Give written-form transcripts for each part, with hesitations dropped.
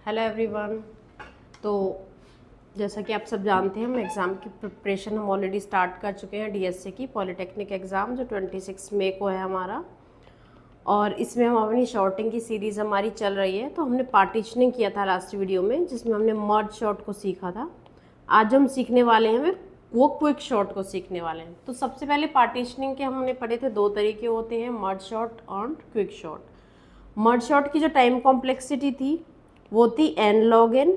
Hello everyone. तो जैसा कि आप सब जानते हैं, हम एग्ज़ाम की प्रिपरेशन हम ऑलरेडी स्टार्ट कर चुके हैं डीएसए की पॉलिटेक्निक एग्ज़ाम, जो 26 मई को है हमारा। और इसमें हम अपनी शॉर्टिंग की सीरीज़ हमारी चल रही है। तो हमने पार्टीशनिंग किया था लास्ट वीडियो में, जिसमें हमने मर्ज शॉर्ट को सीखा था। आज हम सीखने वाले हैं वो क्विक शॉर्ट को सीखने वाले हैं। तो सबसे पहले पार्टीशनिंग के हमने पढ़े थे, दो तरीके होते हैं, मर्ज शॉर्ट और क्विक शॉर्ट। मर्ज शॉर्ट की जो टाइम कॉम्प्लेक्सिटी थी वो थी n log n।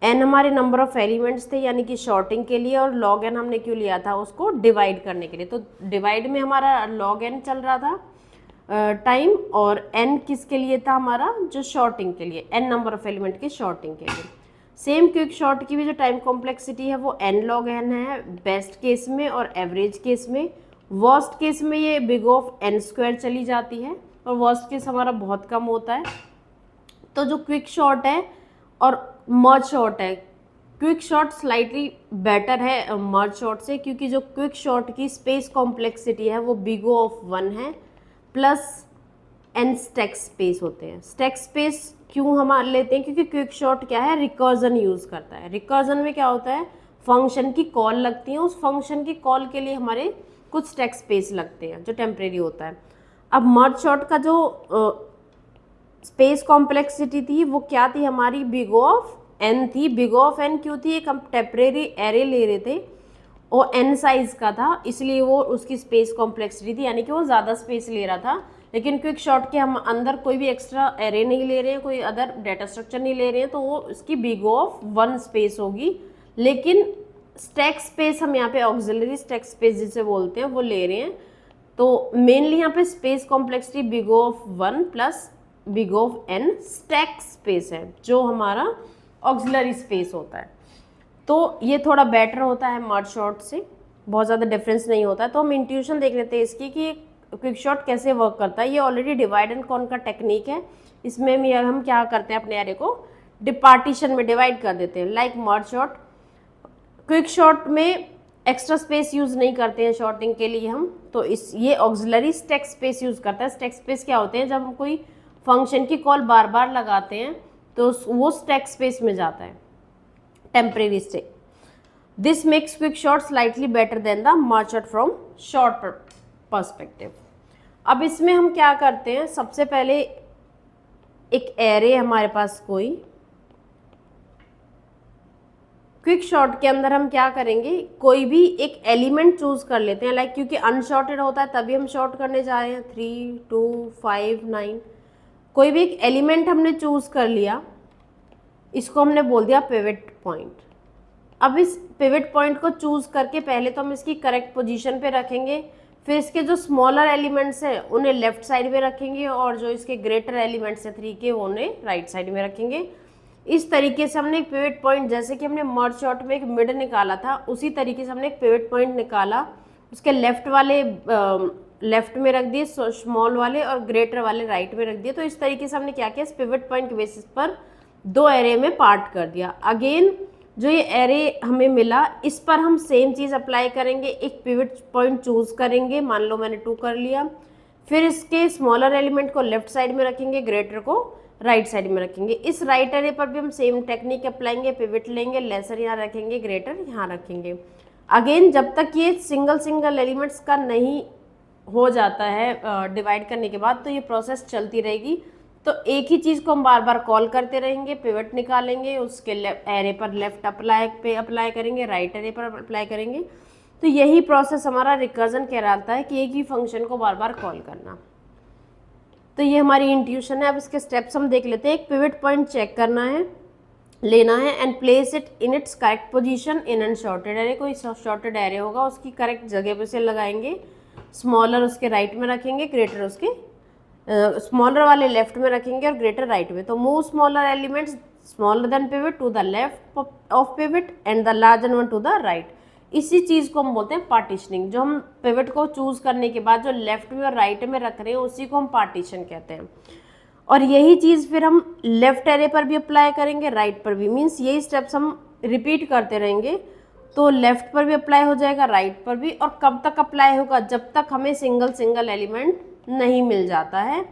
n हमारे नंबर ऑफ एलिमेंट्स थे यानी कि शॉर्टिंग के लिए, और log n हमने क्यों लिया था, उसको डिवाइड करने के लिए। तो डिवाइड में हमारा log n चल रहा था टाइम, और n किसके लिए था हमारा, जो शॉर्टिंग के लिए, n नंबर ऑफ एलिमेंट के शॉर्टिंग के लिए। सेम क्विक शॉर्ट की भी जो टाइम कॉम्प्लेक्सिटी है वो n log n है बेस्ट केस में और एवरेज केस में। वर्स्ट केस में ये बिग ऑफ n स्क्वायर चली जाती है, और वर्स्ट केस हमारा बहुत कम होता है। तो जो क्विक शॉर्ट है और मर्ज शॉर्ट है, क्विक शॉर्ट स्लाइटली बेटर है मर्ज शॉर्ट से, क्योंकि जो क्विक शॉर्ट की स्पेस कॉम्प्लेक्सिटी है वो बिग O ऑफ 1 है, प्लस n स्टैक स्पेस होते हैं। स्टैक स्पेस क्यों हम लेते हैं, क्योंकि क्विक शॉर्ट क्या है, रिकर्जन यूज़ करता है। रिकर्जन में क्या होता है, फंक्शन की कॉल लगती है, उस फंक्शन की कॉल के लिए हमारे कुछ स्टैक स्पेस लगते हैं जो टेम्परेरी होता है। अब मर्ज शॉर्ट का जो स्पेस कॉम्प्लेक्सिटी थी वो क्या थी हमारी, बिग O ऑफ n थी। बिग O ऑफ n क्यों थी, एक हम टेम्परेरी एरे ले रहे थे, वो n साइज का था, इसलिए वो उसकी स्पेस कॉम्प्लेक्सिटी थी, यानी कि वो ज़्यादा स्पेस ले रहा था। लेकिन क्विक शॉर्ट के हम अंदर कोई भी एक्स्ट्रा एरे नहीं ले रहे हैं, कोई अदर डाटा स्ट्रक्चर नहीं ले रहे हैं, तो वो उसकी बिग O ऑफ 1 स्पेस होगी। लेकिन स्टैक स्पेस हम यहाँ पे ऑक्सिलरी स्टैक स्पेस जिसे बोलते हैं वो ले रहे हैं। तो मेनली यहाँ पे space complexity big O of 1 plus big O of n stack space है, जो हमारा ऑक्सिलरी स्पेस होता है। तो ये थोड़ा बेटर होता है मर्ज शॉर्ट से, बहुत ज़्यादा डिफरेंस नहीं होता है। तो हम इंट्यूशन देख लेते हैं इसकी कि क्विक शॉर्ट कैसे वर्क करता है। ये ऑलरेडी डिवाइड एंड कॉन का टेक्निक है। इसमें हम क्या करते हैं, अपने एरे को पार्टीशन में डिवाइड कर देते हैं, लाइक मर्ज शॉर्ट। क्विक शॉर्ट में एक्स्ट्रा स्पेस यूज़ नहीं करते हैं शॉर्टिंग के लिए हम, तो ये ऑक्सिलरी स्टैक स्पेस यूज़ करता है। स्टैक स्पेस क्या होते हैं, जब हम कोई फंक्शन की कॉल बार बार लगाते हैं तो वो स्टैक स्पेस में जाता है, temporary stack. This makes quick short slightly better than the merge short from short perspective. अब इसमें हम क्या करते हैं, सबसे पहले एक एरे हमारे पास कोई, क्विक शॉर्ट के अंदर हम क्या करेंगे, कोई भी एक एलिमेंट चूज कर लेते हैं, लाइक क्योंकि अनशॉर्टेड होता है तभी हम शॉर्ट करने जा रहे हैं। 3, 2, 5, 9, कोई भी एक एलिमेंट हमने चूज कर लिया, इसको हमने बोल दिया पिवट पॉइंट। अब इस पिवट पॉइंट को चूज करके पहले तो हम इसकी करेक्ट पोजीशन पे रखेंगे, फिर इसके जो स्मॉलर एलिमेंट्स हैं उन्हें लेफ्ट साइड में रखेंगे, और जो इसके ग्रेटर एलिमेंट्स हैं 3 के, वो उन्हें राइट साइड में रखेंगे। इस तरीके से हमने एक पिवट पॉइंट, जैसे कि हमने मर्ज शॉर्ट में एक मिड निकाला था, उसी तरीके से हमने एक पिवट पॉइंट निकाला, उसके लेफ्ट वाले लेफ्ट में रख दिए स्मॉल वाले, और ग्रेटर वाले राइट में रख दिए। तो इस तरीके से हमने क्या किया, इस पिवट पॉइंट के बेसिस पर दो एरे में पार्ट कर दिया। अगेन जो ये एरे हमें मिला, इस पर हम सेम चीज़ अप्लाई करेंगे, एक पिवट पॉइंट चूज करेंगे, मान लो मैंने 2 कर लिया, फिर इसके स्मॉलर एलिमेंट को लेफ्ट साइड में रखेंगे, ग्रेटर को राइट साइड में रखेंगे। इस राइट एरे पर भी हम सेम टेक्निक अप्लाएंगे, पिवट लेंगे, लेसर यहाँ रखेंगे, ग्रेटर यहाँ रखेंगे। अगेन जब तक ये सिंगल एलिमेंट्स का नहीं हो जाता है डिवाइड करने के बाद, तो ये प्रोसेस चलती रहेगी। तो एक ही चीज़ को हम बार बार कॉल करते रहेंगे, पिवट निकालेंगे, उसके एरे पर लेफ्ट अप्लाई करेंगे, राइट एरे पर अप्लाई करेंगे। तो यही प्रोसेस हमारा रिकर्जन कहलाता है, कि एक ही फंक्शन को बार बार कॉल करना। तो ये हमारी इंट्यूशन है। अब इसके स्टेप्स हम देख लेते हैं। एक पिवट पॉइंट चेक करना है, लेना है, and place it in its correct position in unsorted array. कोई शॉर्टेड एरे होगा उसकी करेक्ट जगह पे से लगाएंगे, स्मॉलर उसके राइट में रखेंगे, ग्रेटर उसके स्मॉलर वाले लेफ्ट में रखेंगे और ग्रेटर राइट में। तो move smaller elements smaller than pivot to the left of pivot and the larger one to the right. इसी चीज़ को हम बोलते हैं पार्टीशनिंग। जो हम पिवट को चूज करने के बाद जो लेफ्ट में और राइट में रख रहे हैं उसी को हम पार्टीशन कहते हैं। और यही चीज़ फिर हम लेफ्ट एरे पर भी अप्लाई करेंगे, राइट पर भी, मीन्स यही स्टेप्स हम रिपीट करते रहेंगे। तो लेफ्ट पर भी अप्लाई हो जाएगा, राइट पर भी। और कब तक अप्लाई होगा? जब तक हमें सिंगल सिंगल एलिमेंट नहीं मिल जाता है,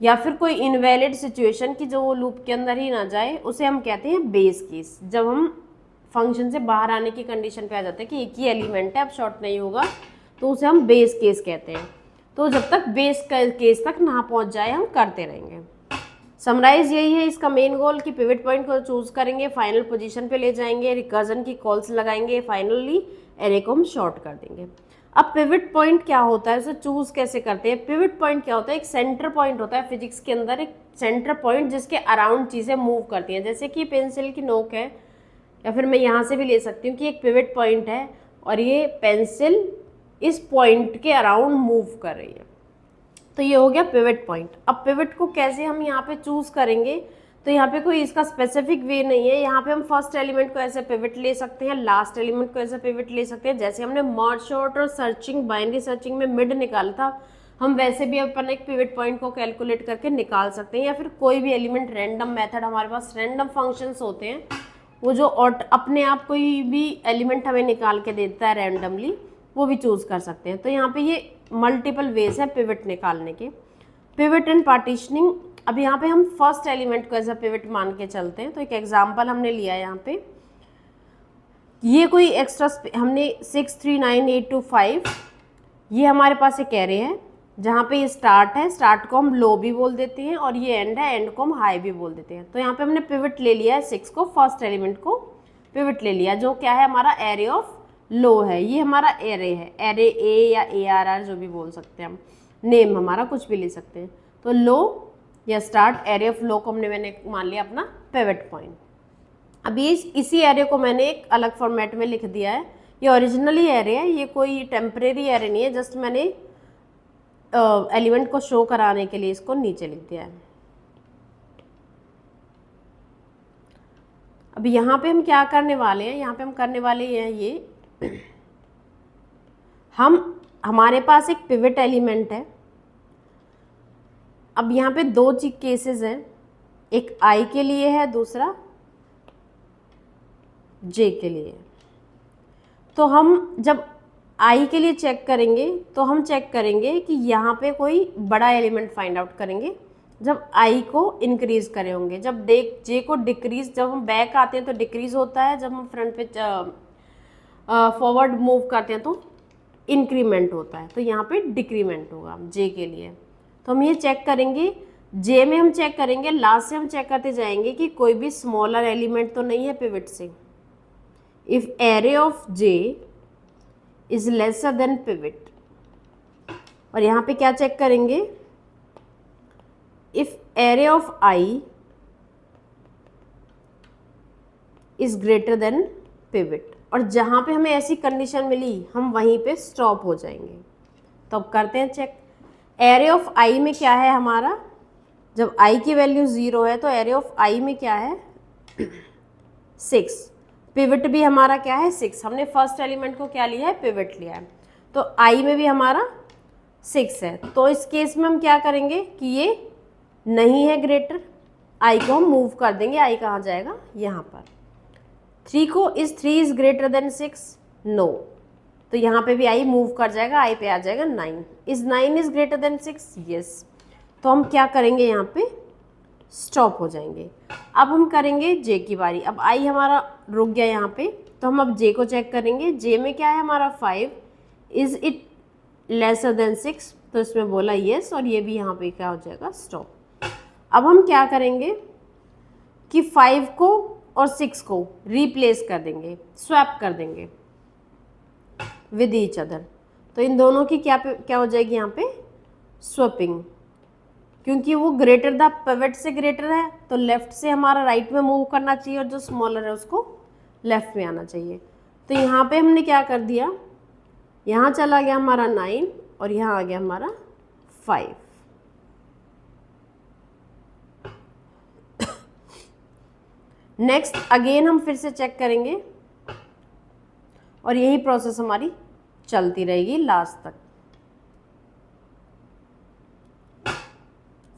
या फिर कोई इनवैलिड सिचुएशन की जो वो लूप के अंदर ही ना जाए, उसे हम कहते हैं बेस केस। जब हम फंक्शन से बाहर आने की कंडीशन पे आ जाते हैं कि एक ही एलिमेंट है, अब शॉर्ट नहीं होगा, तो उसे हम बेस केस कहते हैं। तो जब तक बेस केस तक ना पहुंच जाए हम करते रहेंगे। समराइज यही है इसका मेन गोल कि पिवट पॉइंट को चूज करेंगे, फाइनल पोजीशन पे ले जाएंगे, रिकर्जन की कॉल्स लगाएंगे, फाइनली एरे को हम शॉर्ट कर देंगे। अब पिवट पॉइंट क्या होता है, उसे चूज कैसे करते हैं? पिवट पॉइंट क्या होता है? एक सेंटर पॉइंट होता है फिजिक्स के अंदर, एक सेंटर पॉइंट जिसके अराउंड चीजें मूव करती हैं। जैसे कि पेंसिल की नोक है, या फिर मैं यहाँ से भी ले सकती हूँ कि एक पिवट पॉइंट है और ये पेंसिल इस पॉइंट के अराउंड मूव कर रही है, तो ये हो गया पिवट पॉइंट। अब पिवट को कैसे हम यहाँ पे चूज करेंगे? तो यहाँ पे कोई इसका स्पेसिफिक वे नहीं है। यहाँ पे हम फर्स्ट एलिमेंट को ऐसे पिवट ले सकते हैं, लास्ट एलिमेंट को ऐसे पिवट ले सकते हैं। जैसे हमने मर्ज सॉर्ट और सर्चिंग, बाइनरी सर्चिंग में मिड निकाला था, हम वैसे भी अपन एक पिवट पॉइंट को कैलकुलेट करके निकाल सकते हैं। या फिर कोई भी एलिमेंट, रैंडम मेथड, हमारे पास रैंडम फंक्शंस होते हैं, वो जो अपने आप कोई भी एलिमेंट हमें निकाल के देता है रैंडमली, वो भी चूज कर सकते हैं। तो यहाँ पे ये मल्टीपल वेज है पिवट निकालने के। पिवट एंड पार्टीशनिंग, अब यहाँ पे हम फर्स्ट एलिमेंट को एज अ पिवट मान के चलते हैं। तो एक एग्जांपल हमने लिया है यहाँ पे, ये कोई एक्स्ट्रा हमने 6 3 9 8 2 5, ये हमारे पास एक एरे है जहाँ पे ये स्टार्ट है, स्टार्ट को हम लो भी बोल देते हैं, और ये एंड है, एंड को हम हाई भी बोल देते हैं। तो यहाँ पे हमने पिवट ले लिया है 6 को, फर्स्ट एलिमेंट को पिवट ले लिया, जो क्या है हमारा एरे ऑफ लो है। ये हमारा एरे है, एरे ए या ARR जो भी बोल सकते हैं हम, नेम हमारा कुछ भी ले सकते हैं। तो लो या स्टार्ट, एरे ऑफ लो को मैंने मान लिया अपना पिवट पॉइंट। अभी इसी एरे को मैंने एक अलग फॉर्मेट में लिख दिया है। ये ओरिजिनली एरे है, ये कोई टेम्परेरी एरे नहीं है, जस्ट मैंने एलिमेंट को शो कराने के लिए इसको नीचे लिख दिया है। अब यहाँ पे हम क्या करने वाले हैं? यहाँ पे हम करने वाले हैं ये, हमारे पास एक पिवट एलिमेंट है। अब यहाँ पे दो केसेस हैं, एक I के लिए है, दूसरा J के लिए। तो हम जब I के लिए चेक करेंगे तो हम चेक करेंगे कि यहाँ पे कोई बड़ा एलिमेंट फाइंड आउट करेंगे जब I को इंक्रीज करे होंगे। जब J को डिक्रीज, जब हम बैक आते हैं तो डिक्रीज होता है, जब हम फ्रंट पे फॉरवर्ड मूव करते हैं तो इंक्रीमेंट होता है। तो यहाँ पे डिक्रीमेंट होगा J के लिए। तो हम ये चेक करेंगे, J में हम चेक करेंगे, लास्ट से हम चेक करते जाएंगे कि कोई भी स्मॉलर एलिमेंट तो नहीं है पिवट से। If array of J is lesser then pivot, और यहाँ पे क्या चेक करेंगे? If array of I is greater than pivot, और जहाँ पे हमें ऐसी कंडीशन मिली हम वहीं पे स्टॉप हो जाएंगे। तो अब करते हैं चेक, एरे ऑफ I में क्या है हमारा? जब I की वैल्यू 0 है तो एरे ऑफ I में क्या है? 6। पिवट भी हमारा क्या है? 6। हमने फर्स्ट एलिमेंट को क्या लिया है? पिवट लिया है। तो I में भी हमारा 6 है। तो इस केस में हम क्या करेंगे कि ये नहीं है ग्रेटर, I को हम मूव कर देंगे। I कहाँ जाएगा? यहाँ पर। 3 इज ग्रेटर देन 6? नो। तो यहाँ पे भी I मूव कर जाएगा, I पे आ जाएगा 9। Is 9 is greater than 6? Yes. तो हम क्या करेंगे? यहाँ पे स्टॉप हो जाएंगे। अब हम करेंगे J की बारी। अब I हमारा रुक गया यहाँ पे, तो हम अब J को चेक करेंगे। J में क्या है हमारा? 5। Is it laser than 6? तो इसमें बोला यस, और ये भी यहाँ पे क्या हो जाएगा? स्टॉप। अब हम क्या करेंगे कि 5 को और 6 को रिप्लेस कर देंगे, स्वैप कर देंगे विद ईच अदर। तो इन दोनों की क्या हो जाएगी यहाँ पे? स्वैपिंग। क्योंकि वो ग्रेटर द पिवट से ग्रेटर है तो लेफ्ट से हमारा राइट में मूव करना चाहिए, और जो स्मॉलर है उसको लेफ्ट में आना चाहिए। तो यहाँ पे हमने क्या कर दिया? यहाँ चला गया हमारा 9 और यहाँ आ गया हमारा 5। नेक्स्ट अगेन हम फिर से चेक करेंगे, और यही प्रोसेस हमारी चलती रहेगी लास्ट तक।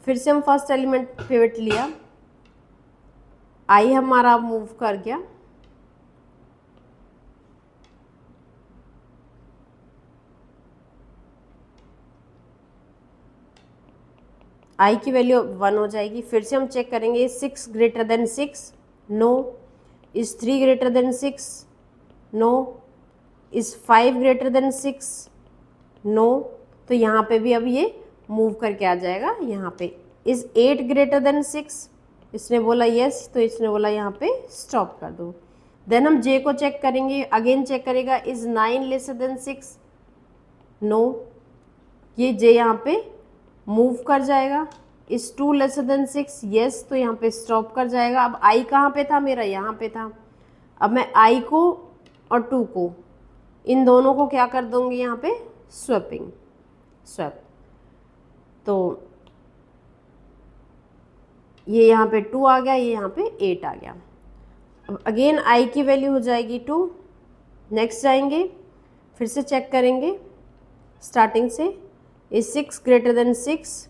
फिर से हम फर्स्ट एलिमेंट पिवट लिया, I हमारा मूव कर गया, आई की वैल्यू 1 हो जाएगी। फिर से हम चेक करेंगे 6 greater than 6, no. Is 3 greater than 6, no. Is 5 greater than 6, no. तो यहाँ पे भी अब ये मूव करके आ जाएगा यहाँ पे। इज़ 8 ग्रेटर देन 6, इसने बोला यस, तो इसने बोला यहाँ पे स्टॉप कर दो। देन हम जे को चेक करेंगे, अगेन चेक करेगा इज़ 9 लेसर देन 6, नो। ये जे यहाँ पे मूव कर जाएगा। इज़ 2 लेसर देन 6, यस, तो यहाँ पे स्टॉप कर जाएगा। अब आई कहाँ पे था मेरा, यहाँ पे था। अब मैं आई को और 2 को, इन दोनों को क्या कर दूंगी यहाँ पे, स्वैपिंग, स्वैप। तो ये यहाँ पे 2 आ गया, ये यहाँ पे 8 आ गया। अब अगेन आई की वैल्यू हो जाएगी 2। नेक्स्ट जाएंगे, फिर से चेक करेंगे स्टार्टिंग से। Is 6 greater than 6,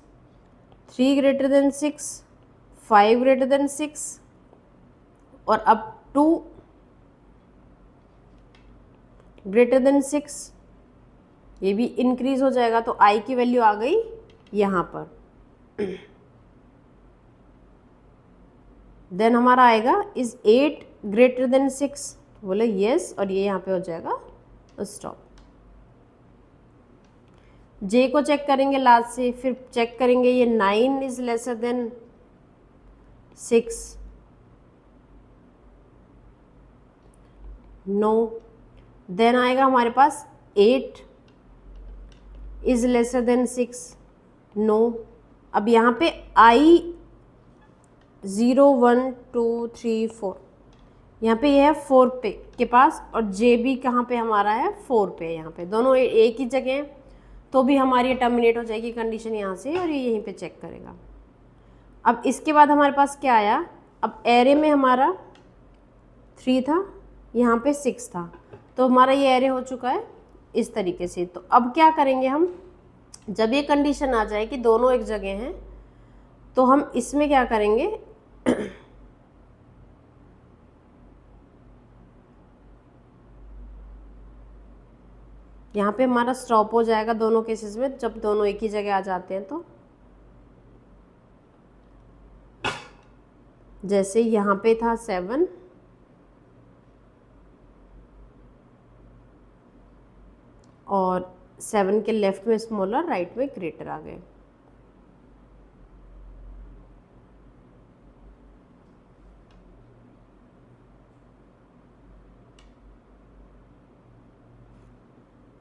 3 greater than 6, 5 greater than 6, और अब 2 ग्रेटर देन 6, ये भी इंक्रीज हो जाएगा। तो आई की वैल्यू आ गई यहाँ पर। देन हमारा आएगा इज 8 ग्रेटर देन 6, बोले यस, और ये यहाँ पे हो जाएगा स्टॉप। जे को चेक करेंगे लास्ट से, फिर चेक करेंगे ये 9 is lesser than 6, no. Then आएगा हमारे पास 8 इज लेसर देन 6, नो। अब यहाँ पे आई 0 1 2 3 4, यहाँ पे ये है 4 पे के पास, और जे भी कहाँ पे हमारा है 4 पे। यहाँ पे दोनों एक ही जगह हैं, तो भी हमारी टर्मिनेट हो जाएगी कंडीशन यहाँ से, और ये यहीं पे चेक करेगा। अब इसके बाद हमारे पास क्या आया, अब एरे में हमारा 3 था, यहाँ पे 6 था, तो हमारा ये एरे हो चुका है इस तरीके से। तो अब क्या करेंगे हम, जब ये कंडीशन आ जाए कि दोनों एक जगह हैं, तो हम इसमें क्या करेंगे, यहाँ पे हमारा स्टॉप हो जाएगा दोनों केसेस में, जब दोनों एक ही जगह आ जाते हैं। तो जैसे यहाँ पे था 7, और 7 के लेफ्ट में स्मॉलर, राइट में ग्रेटर आ गए।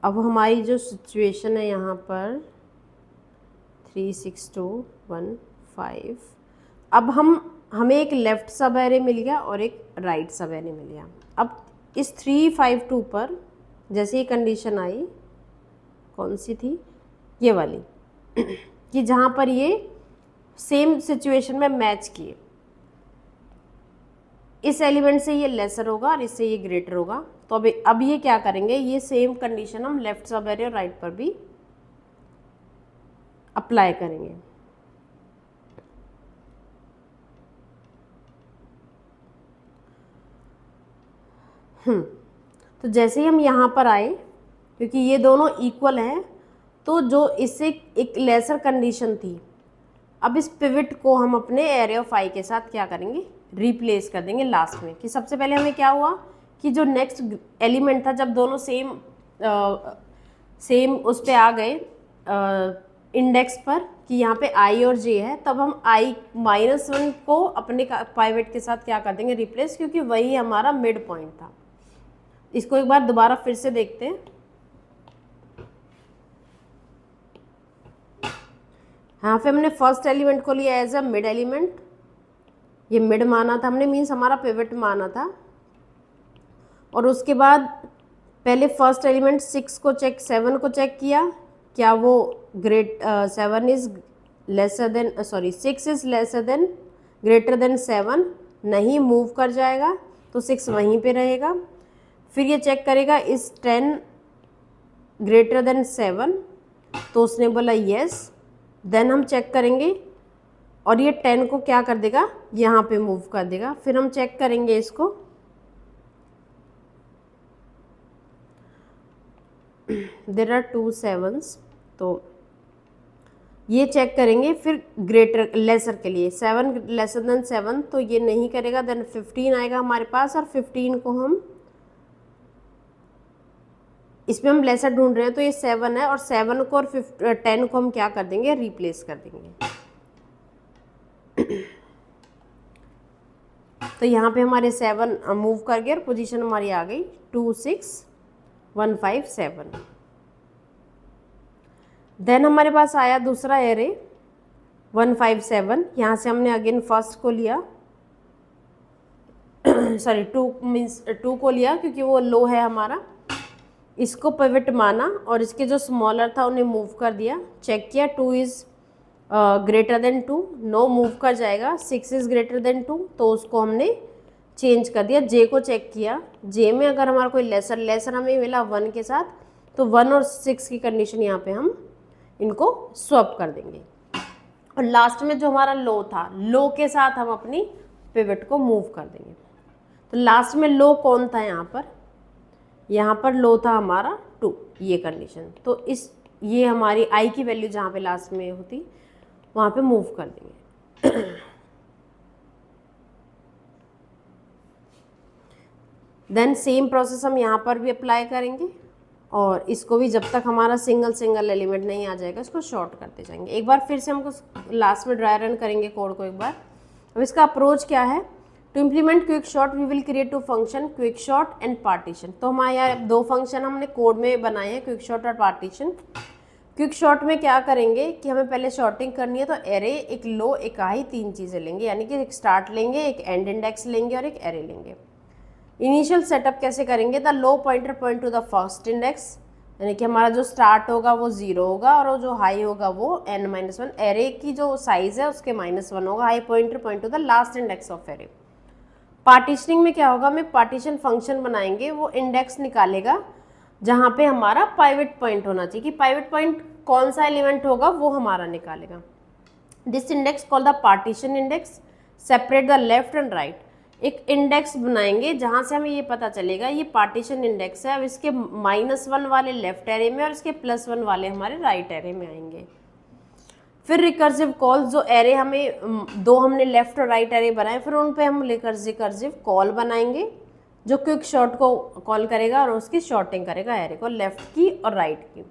अब हमारी जो सिचुएशन है यहाँ पर 3 6 2 1 5, अब हमें एक लेफ्ट सब एरे मिल गया और एक राइट सब एरे मिल गया। अब इस 3 5 2 पर जैसे ही कंडीशन आई, कौन सी थी, ये वाली, कि जहाँ पर ये सेम सिचुएशन में मैच किए, इस एलिमेंट से ये लेसर होगा और इससे ये ग्रेटर होगा। तो अब ये क्या करेंगे, ये सेम कंडीशन हम लेफ्ट सब एरे और राइट पर भी अप्लाई करेंगे। तो जैसे ही हम यहाँ पर आए, क्योंकि ये दोनों इक्वल हैं, तो जो इससे एक लेसर कंडीशन थी, अब इस पिवट को हम अपने एरे ऑफ आई के साथ क्या करेंगे, रिप्लेस कर देंगे लास्ट में। कि सबसे पहले हमें क्या हुआ कि जो नेक्स्ट एलिमेंट था, जब दोनों सेम उस पे आ गए इंडेक्स पर, कि यहाँ पे आई और जे है, तब हम आई -1 को अपने पाइवेट के साथ क्या कर देंगे, रिप्लेस, क्योंकि वही हमारा मिड पॉइंट था। इसको एक बार दोबारा फिर से देखते हैं। यहाँ पे हमने फर्स्ट एलिमेंट को लिया एज अ मिड एलिमेंट, ये मिड माना था हमने, मीन्स हमारा पिवट माना था। और उसके बाद पहले फर्स्ट एलिमेंट 6 को चेक, 7 को चेक किया, क्या वो 7 is lesser then, sorry 6 is lesser then greater than 7, नहीं, मूव कर जाएगा, तो 6 वहीं पे रहेगा। फिर ये चेक करेगा इज 10 ग्रेटर देन 7, तो उसने बोला यस। देन हम चेक करेंगे, और ये 10 को क्या कर देगा, यहाँ पे मूव कर देगा। फिर हम चेक करेंगे इसको, देयर आर 2 7s, तो ये चेक करेंगे। फिर ग्रेटर लेसर के लिए 7 लेसर देन 7 तो ये नहीं करेगा, देन 15 आएगा हमारे पास, और 15 को हम इसमें हम लेसर ढूंढ रहे हैं तो ये 7 है, और 7 को और 10 को हम क्या कर देंगे, रिप्लेस कर देंगे। तो यहाँ पे हमारे 7 मूव कर गए और पोजीशन हमारी आ गई 2 6 1 5 7। देन हमारे पास आया दूसरा एरे 1 5 7। यहाँ से हमने अगेन फर्स्ट को लिया, सॉरी 2 मीन्स 2 को लिया क्योंकि वो लो है हमारा, इसको पिवट माना और इसके जो स्मॉलर था उन्हें मूव कर दिया। चेक किया 2 is greater than 2, no move कर जाएगा। 6 इज़ ग्रेटर देन 2 तो उसको हमने चेंज कर दिया। जे को चेक किया, जे में अगर हमारा कोई लेसर हमें मिला 1 के साथ तो 1 और 6 की कंडीशन यहाँ पे हम इनको स्वैप कर देंगे। और लास्ट में जो हमारा लो था, लो के साथ हम अपनी पिवट को मूव कर देंगे। तो लास्ट में लो कौन था यहाँ पर लो था हमारा 2, ये कंडीशन। तो ये हमारी आई की वैल्यू जहाँ पे लास्ट में होती वहाँ पे मूव कर देंगे। देन सेम प्रोसेस हम यहाँ पर भी अप्लाई करेंगे, और इसको भी जब तक हमारा सिंगल एलिमेंट नहीं आ जाएगा इसको शॉर्ट करते जाएंगे। एक बार फिर से हमको लास्ट में ड्राई रन करेंगे कोड को एक बार। अब इसका अप्रोच क्या है, to implement quick sort we will create 2 function, quick sort and partition. तो हमारे यहाँ 2 फंक्शन हमने कोड में बनाए हैं, क्विक शॉर्ट और पार्टीशन। क्विक शॉर्ट में क्या करेंगे कि हमें पहले शॉर्टिंग करनी है, तो एरे, एक लो, एक हाई, 3 चीज़ें लेंगे, यानी कि एक स्टार्ट लेंगे, एक एंड इंडेक्स लेंगे और एक एरे लेंगे। इनिशियल सेटअप कैसे करेंगे, the low pointer point two the first index, यानी कि हमारा जो स्टार्ट होगा वो 0 होगा और जो हाई होगा वो n-1, एरे की जो साइज है उसके -1 होगा। High pointer point two the last index of array. Partitioning में क्या होगा, हमें पार्टीशन फंक्शन बनाएंगे, वो इंडेक्स निकालेगा जहाँ पे हमारा पाइवट पॉइंट होना चाहिए, कि पाइवट पॉइंट कौन सा एलिमेंट होगा वो हमारा निकालेगा। This index called the partition index, separate the left and right. एक इंडेक्स बनाएंगे जहाँ से हमें ये पता चलेगा ये पार्टीशन इंडेक्स है। अब इसके -1 वाले लेफ्ट एरे में और इसके +1 वाले हमारे राइट एरे में आएंगे। फिर रिकर्सिव कॉल, जो एरे हमें 2 हमने लेफ्ट और राइट एरे बनाए, फिर उन पे हम रिकर्सिव कॉल बनाएंगे जो क्विक शॉर्ट को कॉल करेगा और उसकी शॉर्टिंग करेगा एरे को, लेफ्ट की और राइट की।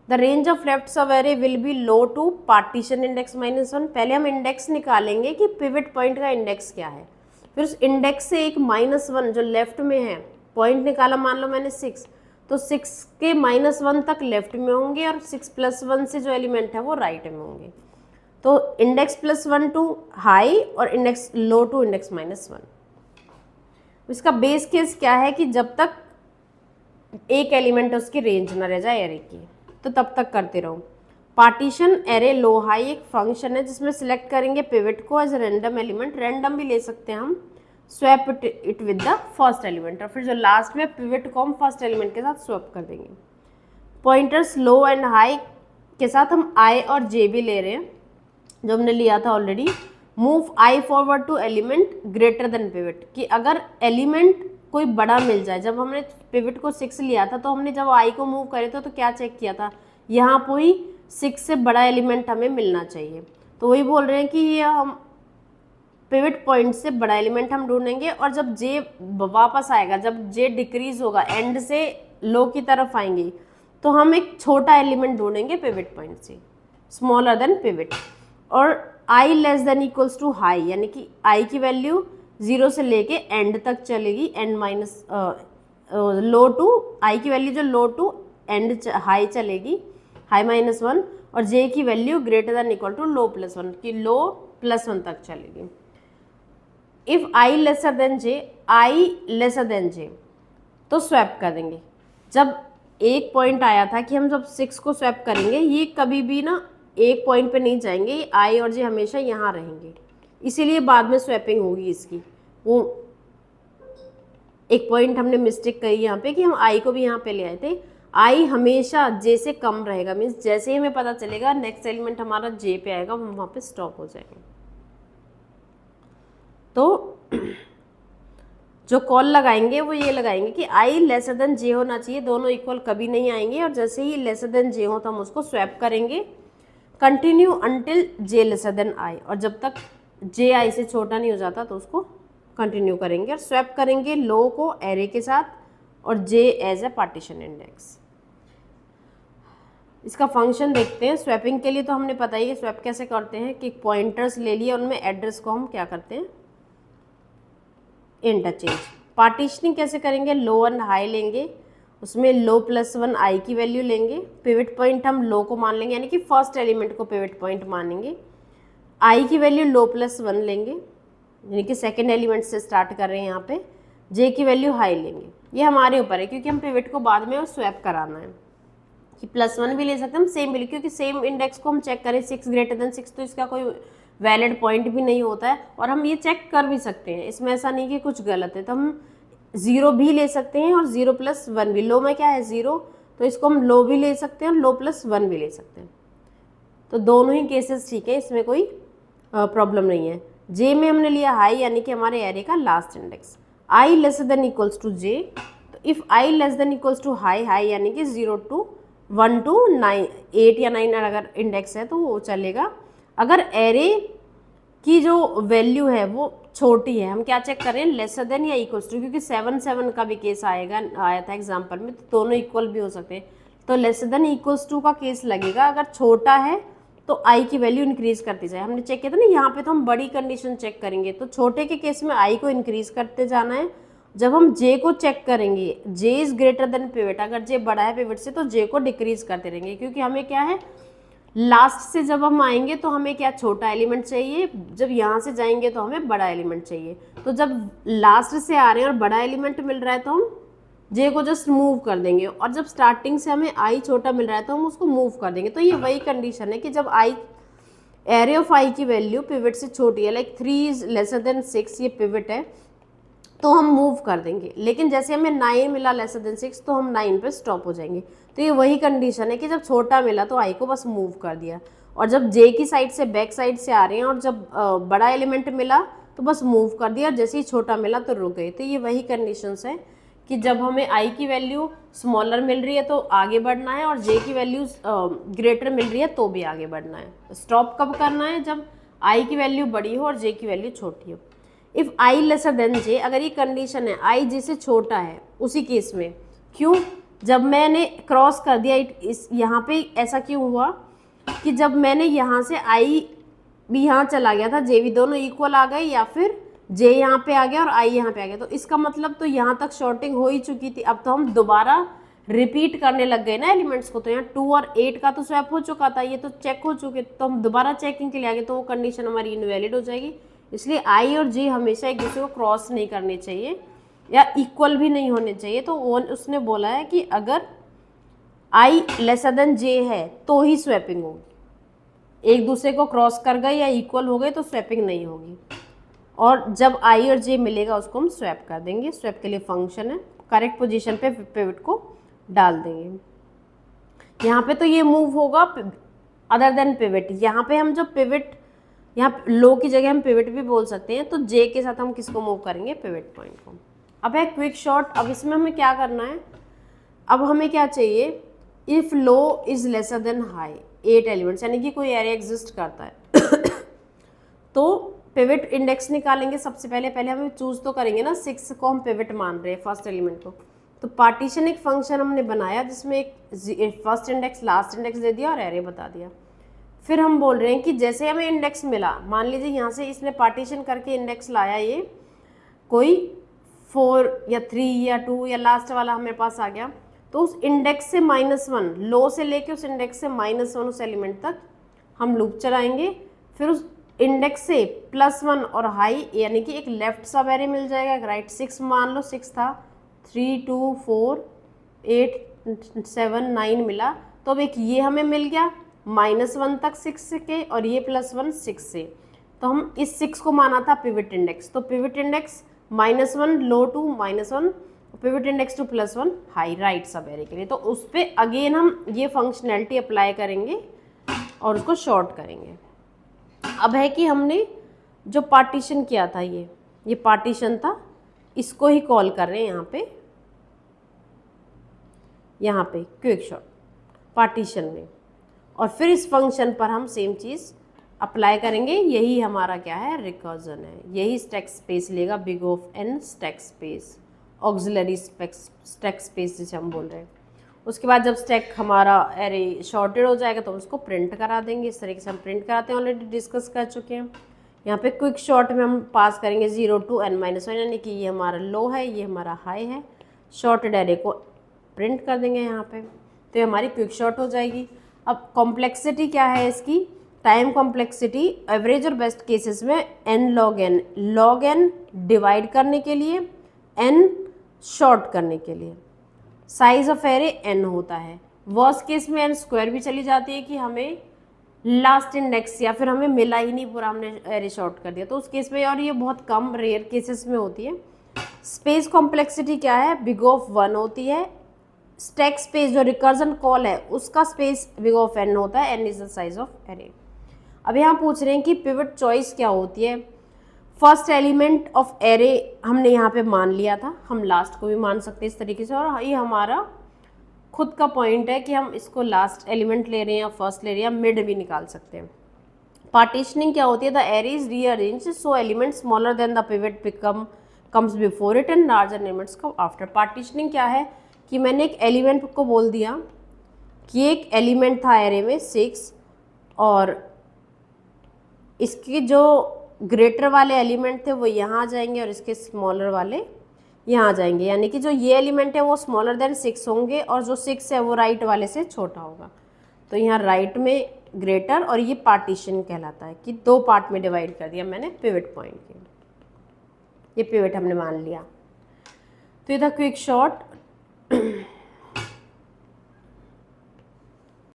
The range of left sub array will be low to partition index -1। पहले हम इंडेक्स निकालेंगे कि पिवट पॉइंट का इंडेक्स क्या है, फिर उस इंडेक्स से एक -1 जो लेफ्ट में है, पॉइंट निकाला मान लो मैंने 6, तो 6 के -1 तक लेफ्ट में होंगे और 6 + 1 से जो एलिमेंट है वो राइट में होंगे। तो इंडेक्स +1 टू हाई और इंडेक्स लो टू इंडेक्स -1। इसका बेस केस क्या है कि जब तक एक एलिमेंट उसकी रेंज ना रह जाए एरे की, तो तब तक करते रहो। पार्टीशन एरे लो हाई एक फंक्शन है जिसमें सिलेक्ट करेंगे पिवट को एज रैंडम एलिमेंट, रैंडम भी ले सकते हैं हम, swap it with the first element, और फिर जो लास्ट में पिवट को हम फर्स्ट एलिमेंट के साथ स्वैप कर देंगे। पॉइंटर्स लो एंड हाई के साथ हम आई और जे भी ले रहे हैं, जो हमने लिया था already. Move I forward to element greater than pivot, कि अगर एलिमेंट कोई बड़ा मिल जाए, जब हमने पिवट को 6 लिया था तो हमने जब आई को मूव करे तो क्या चेक किया था, यहाँ कोई 6 से बड़ा एलिमेंट हमें मिलना चाहिए। तो वही बोल रहे हैं कि ये हम पिवट पॉइंट से बड़ा एलिमेंट हम ढूंढेंगे, और जब जे वापस आएगा, जब जे डिक्रीज होगा, एंड से लो की तरफ आएंगे, तो हम एक छोटा एलिमेंट ढूंढेंगे पिवट पॉइंट से, स्मॉलर देन पिवट। और I less than equals to high, यानी कि आई की वैल्यू 0 से लेके एंड तक चलेगी, end minus low to, I की वैल्यू जो लो टू एंड हाई चलेगी, हाई -1, और जे की value greater than equal to low +1, कि लो +1 तक चलेगी। If I lesser than J, I lesser than J, तो स्वैप कर देंगे। जब एक पॉइंट आया था कि हम जब 6 को स्वैप करेंगे, ये कभी भी ना एक पॉइंट पे नहीं जाएंगे, आई और जे हमेशा यहाँ रहेंगे, इसीलिए बाद में स्वैपिंग होगी इसकी। वो एक पॉइंट हमने मिस्टेक करी यहाँ पे कि हम आई को भी यहाँ पे ले आए थे, आई हमेशा जे से कम रहेगा, मीन्स जैसे ही हमें पता चलेगा नेक्स्ट एलिमेंट हमारा जे पे आएगा, हम वहाँ पे स्टॉप हो जाएंगे। तो जो कॉल लगाएंगे वो ये लगाएंगे कि आई लेसर देन जे होना चाहिए, दोनों इक्वल कभी नहीं आएंगे, और जैसे ही लेसर देन जे हो तो हम उसको स्वैप करेंगे। Continue until J lesser than I, और जब तक जे आई से छोटा नहीं हो जाता तो उसको कंटिन्यू करेंगे और स्वैप करेंगे लो को एरे के साथ और जे एज ए पार्टीशन इंडेक्स। इसका फंक्शन देखते हैं। स्वैपिंग के लिए तो हमने पता ही है स्वैप कैसे करते हैं कि पॉइंटर्स ले लिए, उनमें एड्रेस को हम क्या करते हैं, इंटरचेंज। पार्टीशनिंग कैसे करेंगे, लो एंड हाई लेंगे, उसमें लो प्लस 1 आई की वैल्यू लेंगे, पिवट पॉइंट हम लो को मान लेंगे, यानी कि फर्स्ट एलिमेंट को पिवट पॉइंट मानेंगे, आई की वैल्यू लो प्लस 1 लेंगे, यानी कि सेकेंड एलिमेंट से स्टार्ट कर रहे हैं यहाँ पे, जे की वैल्यू हाई लेंगे। ये हमारे ऊपर है क्योंकि हम पिवट को बाद में स्वैप कराना है, कि +1 भी ले सकते हैं हम, सेम भी ले, क्योंकि सेम इंडेक्स को हम चेक करें 6 ग्रेटर देन 6 तो इसका कोई वैलिड पॉइंट भी नहीं होता है, और हम ये चेक कर भी सकते हैं, इसमें ऐसा नहीं कि कुछ गलत है, तो हम 0 भी ले सकते हैं और 0 + 1 भी। लो में क्या है 0, तो इसको हम लो भी ले सकते हैं और लो + 1 भी ले सकते हैं, तो दोनों ही केसेस ठीक है, इसमें कोई प्रॉब्लम नहीं है। जे में हमने लिया हाई, यानी कि हमारे एरे का last index, I less than equals to J, तो if I less than equals to high, high यानी कि 0 to 1 to 9, 8 या 9 अगर इंडेक्स है तो वो चलेगा। अगर एरे की जो वैल्यू है वो छोटी है, हम क्या चेक करें, लेसर देन या इक्वल्स टू, क्योंकि 7 7 का भी केस आया था एग्जाम्पल में, तो दोनों इक्वल भी हो सकते हैं, तो लेसर देन इक्वल्स टू का केस लगेगा। अगर छोटा है तो आई की वैल्यू इंक्रीज करती जाए, हमने चेक किया था ना यहाँ पे, तो हम बड़ी कंडीशन चेक करेंगे, तो छोटे के केस में आई को इंक्रीज करते जाना है। जब हम जे को चेक करेंगे, जे इज ग्रेटर देन पिवट, अगर जे बड़ा है पिवट से तो जे को डिक्रीज करते रहेंगे, क्योंकि हमें क्या है, लास्ट से जब हम आएंगे तो हमें क्या छोटा एलिमेंट चाहिए, जब यहाँ से जाएंगे तो हमें बड़ा एलिमेंट चाहिए, तो जब लास्ट से आ रहे हैं और बड़ा एलिमेंट मिल रहा है तो हम जे को जस्ट मूव कर देंगे, और जब स्टार्टिंग से हमें आई छोटा मिल रहा है तो हम उसको मूव कर देंगे। तो ये वही कंडीशन है कि जब आई, एरे ऑफ आई की वैल्यू पिवट से छोटी है, लाइक 3 इज लेसर देन 6, ये पिवट है, तो हम मूव कर देंगे, लेकिन जैसे हमें 9 मिला लेसर देन 6 तो हम 9 पे स्टॉप हो जाएंगे। तो ये वही कंडीशन है कि जब छोटा मिला तो आई को बस मूव कर दिया, और जब जे की साइड से बैक साइड से आ रहे हैं और जब बड़ा एलिमेंट मिला तो बस मूव कर दिया, जैसे ही छोटा मिला तो रुक गए। तो ये वही कंडीशंस है कि जब हमें आई की वैल्यू स्मॉलर मिल रही है तो आगे बढ़ना है, और जे की वैल्यू ग्रेटर मिल रही है तो भी आगे बढ़ना है। स्टॉप कब करना है, जब आई की वैल्यू बड़ी हो और जे की वैल्यू छोटी हो। इफ़ आई लेसर देन जे, अगर ये कंडीशन है आई जे से छोटा है, उसी केस में क्यों, जब मैंने क्रॉस कर दिया इस यहाँ पे ऐसा क्यों हुआ कि जब मैंने यहाँ से आई भी यहाँ चला गया था, जे भी दोनों इक्वल आ गए, या फिर जे यहाँ पे आ गया और आई यहाँ पे आ गया, तो इसका मतलब तो यहाँ तक शॉर्टिंग हो ही चुकी थी। अब तो हम दोबारा रिपीट करने लग गए ना एलिमेंट्स को, तो यहाँ 2 और 8 का तो स्वैप हो चुका था, ये तो चेक हो चुके, तो हम दोबारा चेकिंग के लिए आ गए, तो वो कंडीशन हमारी इनवैलिड हो जाएगी। इसलिए आई और जे हमेशा एक दूसरे को क्रॉस नहीं करने चाहिए या इक्वल भी नहीं होने चाहिए। तो वो उसने बोला है कि अगर आई लेसर देन जे है तो ही स्वैपिंग होगी, एक दूसरे को क्रॉस कर गए या इक्वल हो गए तो स्वैपिंग नहीं होगी, और जब आई और जे मिलेगा उसको हम स्वैप कर देंगे। स्वैप के लिए फंक्शन है, करेक्ट पोजीशन पे पिवट को डाल देंगे। यहाँ पे तो ये मूव होगा अदर देन पिवट, यहाँ पे हम जब पिवट, यहाँ लो की जगह हम पिवट भी बोल सकते हैं, तो जे के साथ हम किसको मूव करेंगे, पिवट पॉइंट को। अब है क्विक शॉर्ट। अब इसमें हमें क्या करना है, अब हमें क्या चाहिए, if low is lesser then high 8 elements, यानी कि कोई एरे एग्जिस्ट करता है तो पिवट इंडेक्स निकालेंगे। सबसे पहले हमें चूज तो करेंगे ना, 6 को हम पिवट मान रहे हैं फर्स्ट एलिमेंट को, तो पार्टीशन एक फंक्शन हमने बनाया जिसमें एक फर्स्ट इंडेक्स लास्ट इंडेक्स दे दिया और एरे बता दिया। फिर हम बोल रहे हैं कि जैसे हमें इंडेक्स मिला, मान लीजिए यहाँ से इसने पार्टीशन करके इंडेक्स लाया, ये कोई 4 या 3 या 2 या लास्ट वाला हमारे पास आ गया, तो उस इंडेक्स से -1, लो से लेके उस इंडेक्स से -1 उस एलिमेंट तक हम लूप चलाएंगे। फिर उस इंडेक्स से +1 और हाई, यानी कि एक लेफ्ट सब एरे मिल जाएगा, एक राइट। 6 मान लो 6 था, 3 2 4 8 7 9 मिला, तो अब एक ये हमें मिल गया -1 तक 6 के, और ये +1 6 से, तो हम इस 6 को माना था पिवट इंडेक्स, तो pivot index -1 low to -1, pivot index to +1 high right sub array के लिए। तो उस पर अगेन हम ये फंक्शनैलिटी अप्लाई करेंगे और उसको शॉर्ट करेंगे। अब है कि हमने जो पार्टीशन किया था, ये पार्टीशन था, इसको ही कॉल कर रहे हैं यहाँ पे क्विक शॉर्ट पार्टीशन में, और फिर इस फंक्शन पर हम सेम चीज़ अप्लाई करेंगे। यही हमारा क्या है, रिकर्जन है। यही स्टैक स्पेस लेगा, big of N stack space, auxiliary stack space जिसे हम बोल रहे हैं। उसके बाद जब स्टैक हमारा एरे शॉर्टेड हो जाएगा तो उसको प्रिंट करा देंगे। इस तरीके से हम प्रिंट कराते हैं, ऑलरेडी डिस्कस कर चुके हैं। यहाँ पे क्विक शॉर्ट में हम पास करेंगे 0 to n-1, यानी कि ये हमारा लो है, ये हमारा हाई है। शॉर्टेड एरे को प्रिंट कर देंगे यहाँ पे, तो ये हमारी क्विक शॉर्ट हो जाएगी। अब कॉम्प्लेक्सिटी क्या है इसकी, टाइम कॉम्प्लेक्सिटी एवरेज और बेस्ट केसेस में n log n डिवाइड करने के लिए, n शॉर्ट करने के लिए। साइज ऑफ एरे n होता है। वर्स्ट केस में n स्क्वायर भी चली जाती है कि हमें लास्ट इंडेक्स या फिर हमें मिला ही नहीं पूरा, हमने एरे शॉर्ट कर दिया, तो उस केस में, और ये बहुत कम रेयर केसेस में होती है। स्पेस कॉम्प्लेक्सिटी क्या है, बिग ऑफ 1 होती है। स्टैक स्पेस जो रिकर्जन कॉल है उसका स्पेस बिग ऑफ n होता है, n is the size of array. अब यहाँ पूछ रहे हैं कि पिवट चॉइस क्या होती है। फर्स्ट एलिमेंट ऑफ एरे हमने यहाँ पे मान लिया था, हम लास्ट को भी मान सकते हैं इस तरीके से, और ये हमारा खुद का पॉइंट है कि हम इसको लास्ट एलिमेंट ले रहे हैं या फर्स्ट ले रहे हैं, या मिड भी निकाल सकते हैं। पार्टीशनिंग क्या होती है, the array is rearranged so element smaller than the pivot comes before it and larger elements come after. Partitioning क्या है कि मैंने एक एलिमेंट को बोल दिया कि एक एलिमेंट था एरे में 6, और इसके जो ग्रेटर वाले एलिमेंट थे वो यहाँ आ जाएंगे और इसके स्मॉलर वाले यहाँ आ जाएंगे, यानी कि जो ये एलिमेंट है वो स्मॉलर देन 6 होंगे और जो 6 है वो राइट वाले से छोटा होगा। तो यहाँ राइट में ग्रेटर, और ये पार्टीशन कहलाता है कि 2 पार्ट में डिवाइड कर दिया मैंने पिवट पॉइंट के, ये पिवट हमने मान लिया। तो ये था क्विक शॉर्ट।